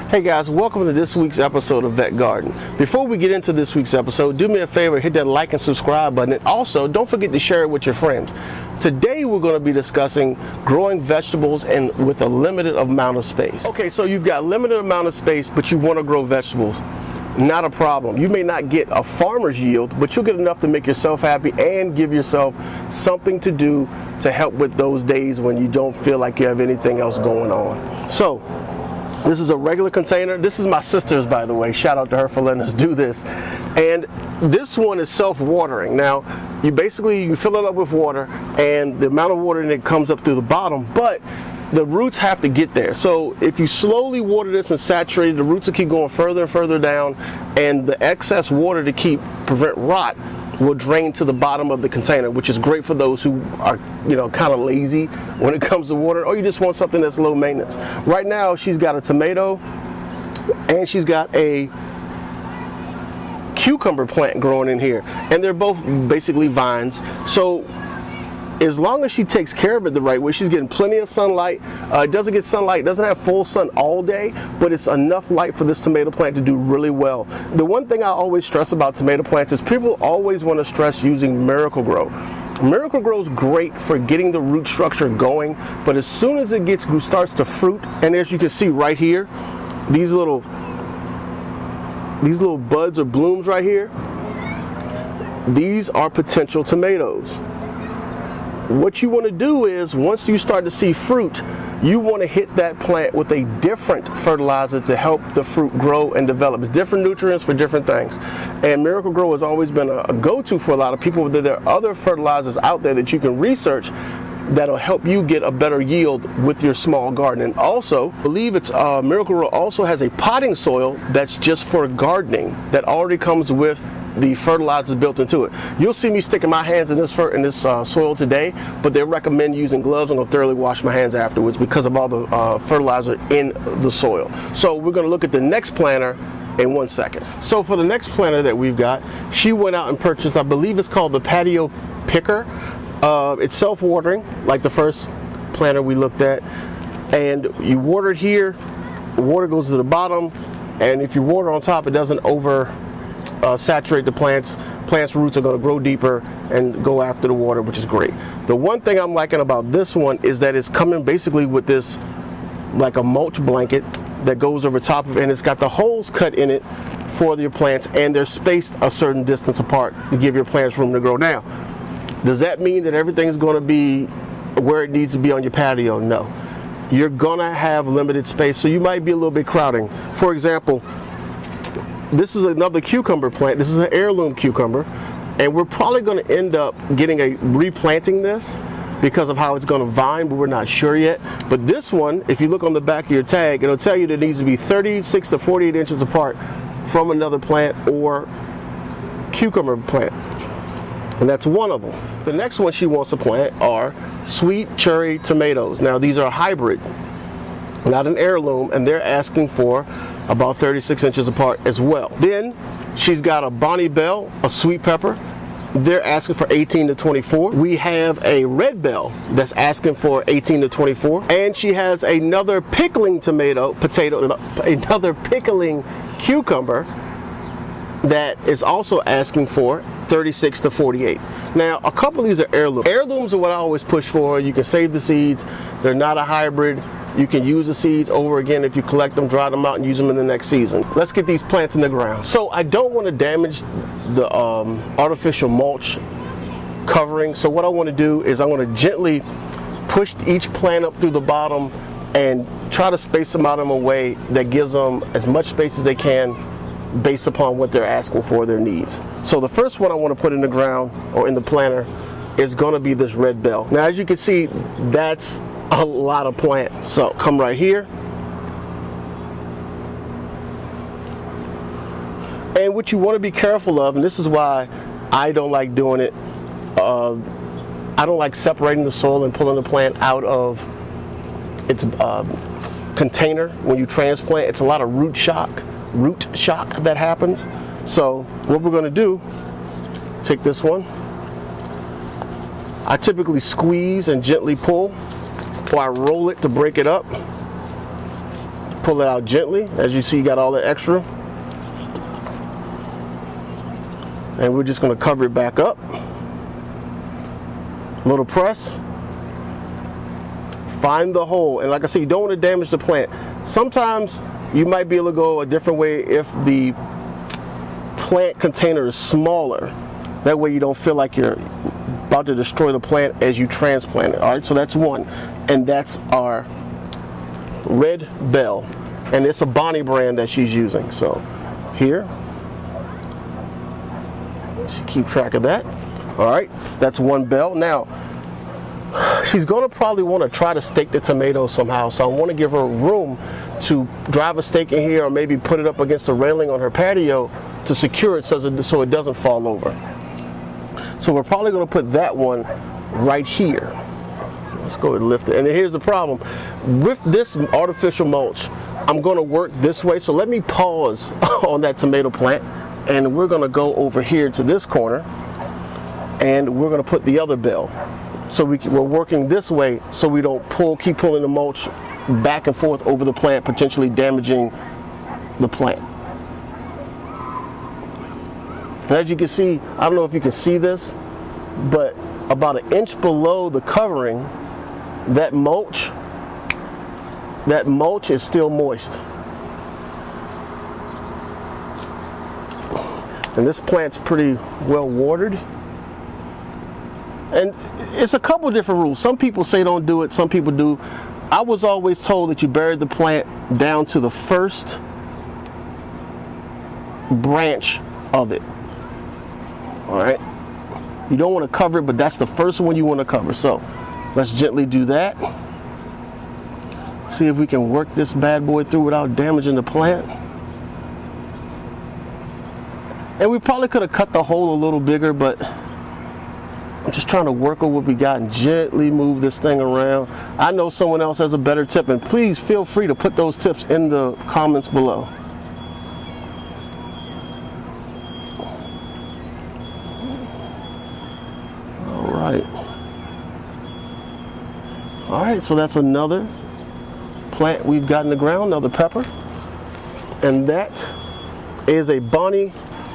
Hey guys, welcome to this week's episode of Vet Garden. Before we get into this week's episode, do me a favor, hit that like and subscribe button, and also don't forget to share it with your friends. Today we're going to be discussing growing vegetables and with a limited amount of space. Okay, so you've got limited amount of space, but you want to grow vegetables. Not a problem. You may not get a farmer's yield, but you'll get enough to make yourself happy and give yourself something to do to help with those days when you don't feel like you have anything else going on. So, this is a regular container. This is my sister's, by the way. Shout out to her for letting us do this. And this one is self-watering. Now, you fill it up with water, and the amount of water in it comes up through the bottom, but the roots have to get there. So if you slowly water this and saturate it, the roots will keep going further and further down, and the excess water to prevent rot will drain to the bottom of the container, which is great for those who are, kind of lazy when it comes to water, or you just want something that's low maintenance. Right now, she's got a tomato and she's got a cucumber plant growing in here, and they're both basically vines. So as long as she takes care of it the right way, she's getting plenty of sunlight. It doesn't get sunlight, it doesn't have full sun all day, but it's enough light for this tomato plant to do really well. The one thing I always stress about tomato plants is people always want to stress using Miracle-Gro. Miracle-Gro is great for getting the root structure going, but as soon as it starts to fruit, and as you can see right here, these little buds or blooms right here, these are potential tomatoes. What you want to do is, once you start to see fruit, you want to hit that plant with a different fertilizer to help the fruit grow and develop. It's different nutrients for different things. And Miracle-Gro has always been a go-to for a lot of people. There are other fertilizers out there that you can research that'll help you get a better yield with your small garden. And also, I believe Miracle-Gro also has a potting soil that's just for gardening that already comes with the fertilizers built into it. You'll see me sticking my hands in this soil today, but they recommend using gloves. I'm going to thoroughly wash my hands afterwards because of all the fertilizer in the soil. So we're going to look at the next planter in 1 second. So for the next planter that we've got, she went out and purchased, I believe it's called the Patio Picker. It's self-watering, like the first planter we looked at. And you water it here, the water goes to the bottom, and if you water on top, it doesn't saturate the plants. Plants' roots are going to grow deeper and go after the water, which is great. The one thing I'm liking about this one is that it's coming basically with this, like a mulch blanket that goes over top of it, and it's got the holes cut in it for your plants, and they're spaced a certain distance apart to give your plants room to grow. Now, does that mean that everything's going to be where it needs to be on your patio? No. You're going to have limited space, so you might be a little bit crowding. For example, this is another cucumber plant. This is an heirloom cucumber, and we're probably going to end up replanting this because of how it's going to vine, but we're not sure yet. But this one, if you look on the back of your tag, it'll tell you that it needs to be 36 to 48 inches apart from another plant or cucumber plant. And that's one of them. The next one she wants to plant are sweet cherry tomatoes. Now these are hybrid, not an heirloom, and they're asking for about 36 inches apart as well. Then she's got a Bonnie Bell, a sweet pepper. They're asking for 18 to 24. We have a red bell that's asking for 18 to 24. And she has another pickling another pickling cucumber that is also asking for 36 to 48. Now, a couple of these are heirlooms. Heirlooms are what I always push for. You can save the seeds. They're not a hybrid. You can use the seeds over again if you collect them, dry them out, and use them in the next season. Let's get these plants in the ground. So I don't want to damage the artificial mulch covering. So what I want to do is I want to gently push each plant up through the bottom and try to space them out in a way that gives them as much space as they can based upon what they're asking for, their needs. So the first one I want to put in the ground or in the planter is going to be this red bell. Now, as you can see, that's a lot of plant. So come right here. And what you want to be careful of, and this is why I don't like doing it, I don't like separating the soil and pulling the plant out of its container when you transplant. It's a lot of root shock that happens. So what we're going to do, take this one. I typically squeeze and gently pull, or I roll it to break it up. Pull it out gently. As you see, you got all the extra. And we're just going to cover it back up. A little press. Find the hole. And like I said, you don't want to damage the plant. Sometimes you might be able to go a different way if the plant container is smaller. That way you don't feel like you're about to destroy the plant as you transplant it. All right, so that's one. And that's our red bell. And it's a Bonnie brand that she's using. So here, let's keep track of that. All right, that's one bell. Now, she's going to probably want to try to stake the tomato somehow. So I want to give her room to drive a stake in here, or maybe put it up against the railing on her patio to secure it so it doesn't fall over. So we're probably going to put that one right here. Let's go and lift it. And here's the problem. With this artificial mulch, I'm going to work this way. So let me pause on that tomato plant, and we're going to go over here to this corner, and we're going to put the other bell. So we're working this way so we don't keep pulling the mulch back and forth over the plant, potentially damaging the plant. And as you can see, I don't know if you can see this, but about an inch below the covering, that mulch is still moist. And this plant's pretty well watered. And it's a couple different rules. Some people say don't do it, some people do. I was always told that you bury the plant down to the first branch of it. All right. You don't want to cover it, but that's the first one you want to cover. So let's gently do that. See if we can work this bad boy through without damaging the plant. And we probably could have cut the hole a little bigger, but I'm just trying to work with what we got and gently move this thing around. I know someone else has a better tip, and please feel free to put those tips in the comments below. All right, so that's another plant we've got in the ground, another pepper. And that is a Bonnie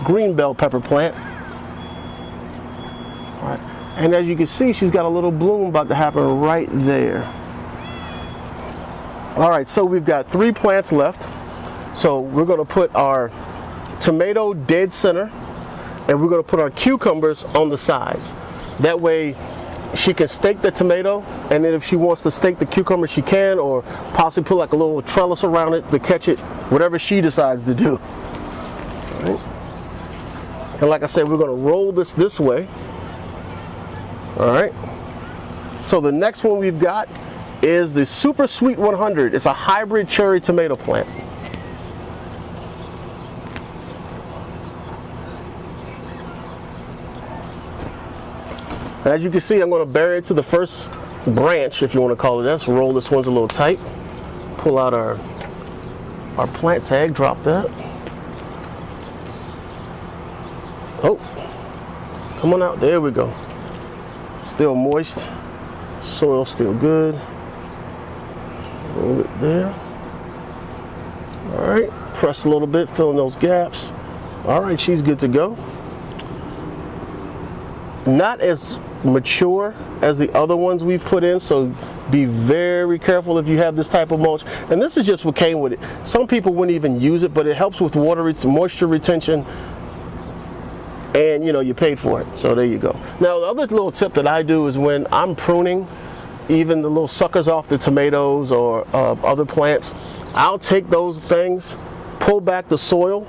green bell pepper plant. All right, and as you can see, she's got a little bloom about to happen right there. All right, so we've got 3 plants left. So we're gonna put our tomato dead center, and we're gonna put our cucumbers on the sides. That way, she can stake the tomato, and then if she wants to stake the cucumber, she can, or possibly put like a little trellis around it to catch it, whatever she decides to do. All right. And like I said, we're going to roll this way. All right. So the next one we've got is the Super Sweet 100. It's a hybrid cherry tomato plant. As you can see, I'm going to bury it to the first branch, if you want to call it that. So roll this one's a little tight. Pull out our plant tag, drop that. Oh, come on out. There we go. Still moist. Soil still good. Roll it there. All right, press a little bit, fill in those gaps. All right, she's good to go. Not as mature as the other ones we've put in, so be very careful if you have this type of mulch. And this is just what came with it. Some people wouldn't even use it, but it helps with moisture retention, and you know, you paid for it, so there you go. Now the other little tip that I do is when I'm pruning even the little suckers off the tomatoes or other plants, I'll take those things, pull back the soil,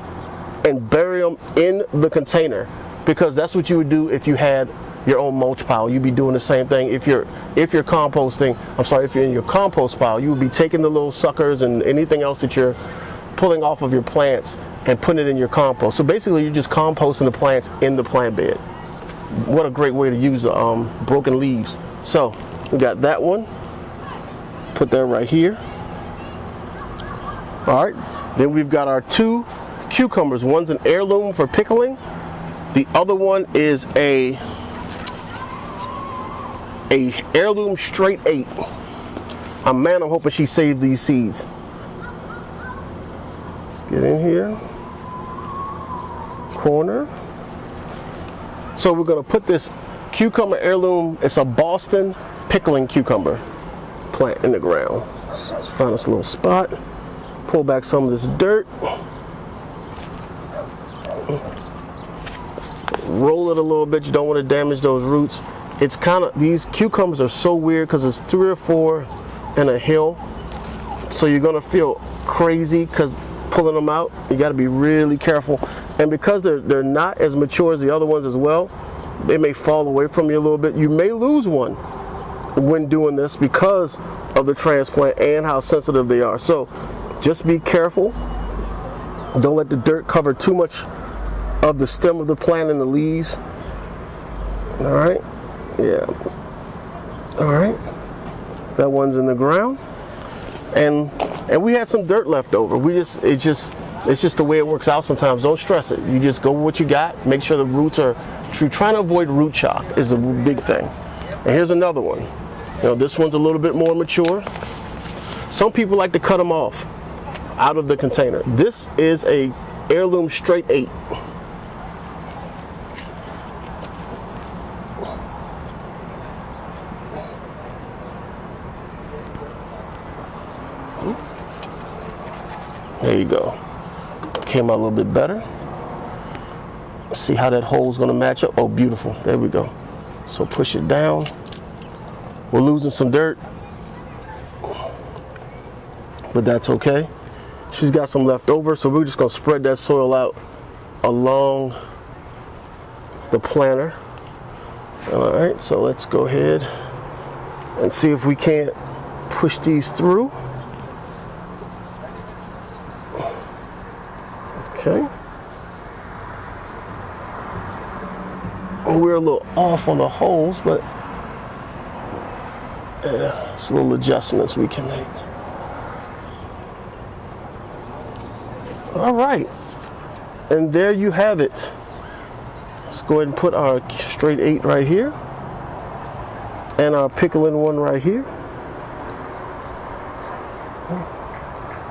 and bury them in the container, because that's what you would do if you had your own mulch pile. You'd be doing the same thing if you're composting. If you're in your compost pile, you would be taking the little suckers and anything else that you're pulling off of your plants and putting it in your compost. So basically, you're just composting the plants in the plant bed. What a great way to use broken leaves. So we got that one. Put that right here. All right. Then we've got our 2 cucumbers. One's an heirloom for pickling. The other one is a heirloom straight 8. Man, I'm hoping she saved these seeds. get in here, corner. So we're gonna put this cucumber heirloom, it's a Boston pickling cucumber plant in the ground. So let's find us a little spot, pull back some of this dirt, roll it a little bit. You don't want to damage those roots. It's kind of, these cucumbers are so weird because it's 3 or 4 in a hill, so you're gonna feel crazy because pulling them out, you got to be really careful. And because they're not as mature as the other ones as well, they may fall away from you a little bit. You may lose one when doing this because of the transplant and how sensitive they are. So just be careful. Don't let the dirt cover too much of the stem of the plant and the leaves. All right, yeah. All right, that one's in the ground, and we had some dirt left over. It's just the way it works out sometimes. Don't stress it. You just go with what you got. Make sure the roots are true. Trying to avoid root shock is a big thing. And here's another one. You know, this one's a little bit more mature. Some people like to cut them off out of the container. This is a heirloom straight 8. There you go. Came out a little bit better. Let's see how that hole's gonna match up. Oh, beautiful. There we go. So push it down. We're losing some dirt, but that's okay. She's got some left over, so we're just gonna spread that soil out along the planter. All right, so let's go ahead and see if we can't push these through. Okay. We're a little off on the holes, but it's little adjustments we can make. All right, and there you have it. Let's go ahead and put our straight 8 right here and our pickling one right here.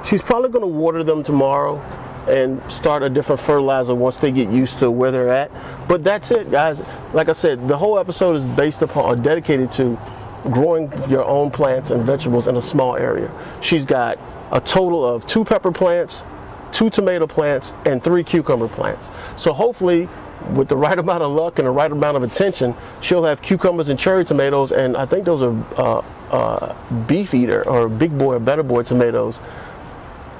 She's probably going to water them tomorrow and start a different fertilizer once they get used to where they're at. But that's it, guys. Like I said, the whole episode is based upon or dedicated to growing your own plants and vegetables in a small area. She's got a total of 2 pepper plants, 2 tomato plants, and 3 cucumber plants. So hopefully, with the right amount of luck and the right amount of attention, she'll have cucumbers and cherry tomatoes, and I think those are beef eater or big boy or better boy tomatoes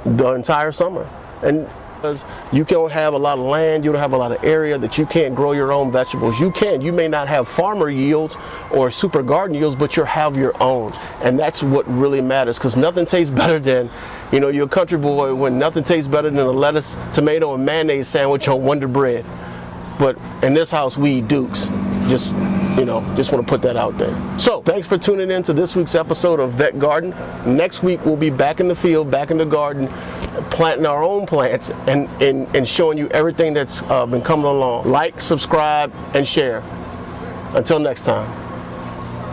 the entire summer. And because you don't have a lot of land, you don't have a lot of area that you can't grow your own vegetables. You can. You may not have farmer yields or super garden yields, but you'll have your own. And that's what really matters, because nothing tastes better than, you know, you're a country boy when nothing tastes better than a lettuce, tomato, and mayonnaise sandwich on Wonder Bread. But in this house, we eat Dukes. Just want to put that out there. So thanks for tuning in to this week's episode of Vet Garden. Next week, we'll be back in the field, back in the garden, planting our own plants and showing you everything that's been coming along. Like, subscribe, and share. Until next time.